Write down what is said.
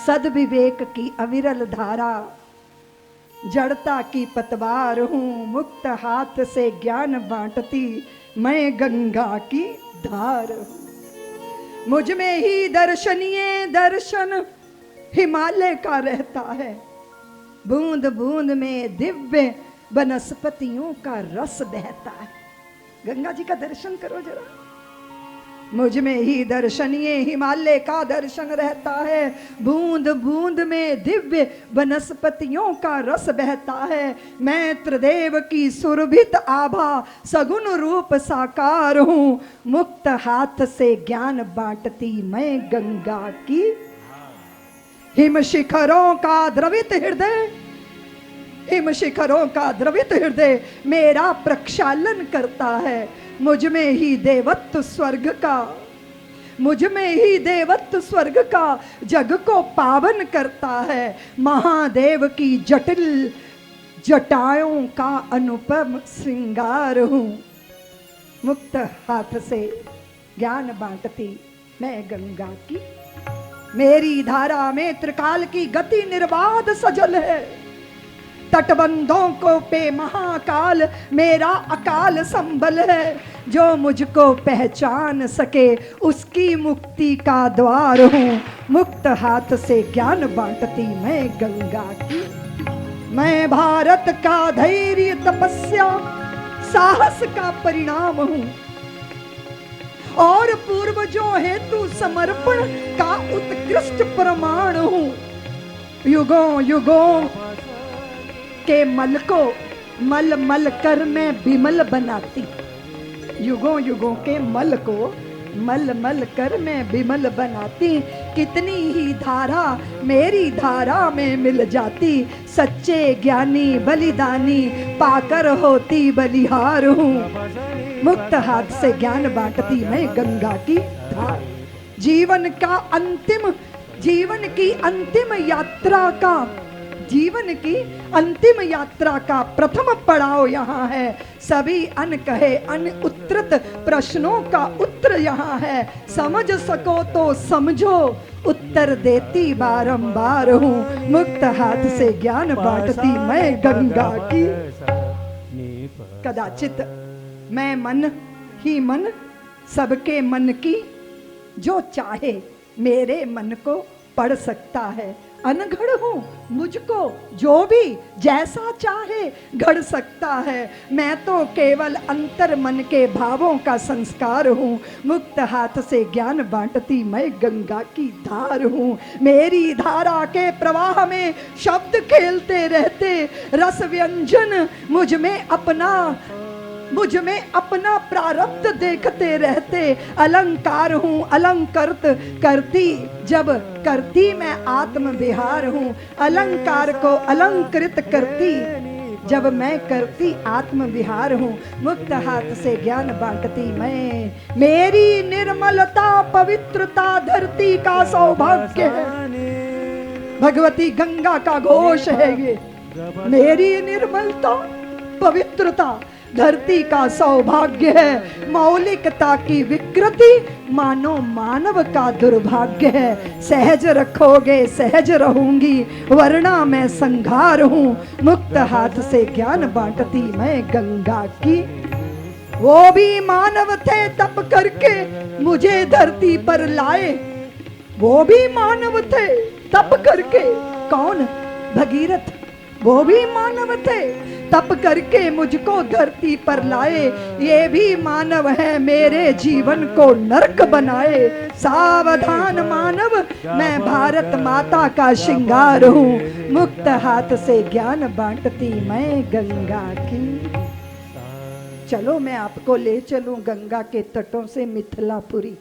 सद्विवेक की अविरल धारा, जड़ता की पतवार हूँ, मुक्त हाथ से ज्ञान बांटती मैं गंगा की धार हूँ। मुझ में ही दर्शनीय दर्शन हिमालय का रहता है, बूंद बूंद में दिव्य वनस्पतियों का रस बहता है। गंगा जी का दर्शन करो जरा। मुझ में ही दर्शनीय हिमालय का दर्शन रहता है, बूंद बूंद में दिव्य वनस्पतियों का रस बहता है। मैं त्रिदेव की सुरभित आभा सगुण रूप साकार हूँ, मुक्त हाथ से ज्ञान बांटती मैं गंगा की। हिम शिखरों का द्रवित हृदय, हिम शिखरों का द्रवित हृदय मेरा प्रक्षालन करता है। मुझ में ही देवत्व स्वर्ग का, मुझ में ही देवत्व स्वर्ग का जग को पावन करता है। महादेव की जटिल जटाओं का अनुपम श्रृंगार हूँ, मुक्त हाथ से ज्ञान बांटती मैं गंगा की। मेरी धारा में त्रिकाल की गति निर्बाध सजल है, तटबंधों को पे महाकाल मेरा अकाल संबल है। जो मुझको पहचान सके उसकी मुक्ति का द्वार हूँ, मुक्त हाथ से ज्ञान बांटती मैं गंगा की। मैं भारत का धैर्य तपस्या साहस का परिणाम हूँ, और पूर्वजों हेतु समर्पण का उत्कृष्ट प्रमाण हूँ। युगों युगों के मल को मल मल कर मैं विमल बनाती, युगों युगों के मल को मल मल कर मैं विमल बनाती। कितनी ही धारा मेरी धारा में मिल जाती, सच्चे ज्ञानी बलिदानी पाकर होती बलिहार हूँ, मुक्त हाथ से ज्ञान बांटती मैं गंगा की धार। जीवन का अंतिम, जीवन की अंतिम यात्रा का, जीवन की अंतिम यात्रा का प्रथम पड़ाव यहाँ है। सभी अनकहे अनुत्तरित प्रश्नों का उत्तर यहाँ है। समझ सको तो समझो, उत्तर देती बारंबार हूँ, मुक्त हाथ से ज्ञान बांटती मैं गंगा की। कदाचित मैं मन ही मन सबके मन की, जो चाहे मेरे मन को पढ़ सकता है। अनघड़ हूँ, मुझको जो भी जैसा चाहे घड़ सकता है। मैं तो केवल अंतर मन के भावों का संस्कार हूँ, मुक्त हाथ से ज्ञान बांटती मैं गंगा की धार हूँ। मेरी धारा के प्रवाह में शब्द खेलते रहते, रस व्यंजन मुझ में अपना प्रारब्ध देखते रहते। अलंकार हूँ अलंकृत करती, जब करती मैं आत्म विहार हूँ। अलंकार को अलंकृत करती, जब मैं करती आत्म विहार हूँ, मुक्त हाथ से ज्ञान बांटती मैं। मेरी निर्मलता पवित्रता धरती का सौभाग्य है, भगवती गंगा का घोष है ये। मेरी निर्मलता पवित्रता धरती का सौभाग्य है, मौलिकता की विकृति मानो मानव का दुर्भाग्य है। सहज रखोगे सहज रहूंगी, वरना मैं संघार हूँ, मुक्त हाथ से ज्ञान बांटती मैं गंगा की। वो भी मानव थे तप करके मुझे धरती पर लाए, वो भी मानव थे तप करके। कौन? भगीरथ। वो भी मानव थे तप करके मुझको धरती पर लाए। ये भी मानव है मेरे जीवन को नरक बनाए। सावधान मानव, मैं भारत माता का श्रृंगार हूँ, मुक्त हाथ से ज्ञान बांटती मैं गंगा की। चलो मैं आपको ले चलूं गंगा के तटों से मिथिलापुरी।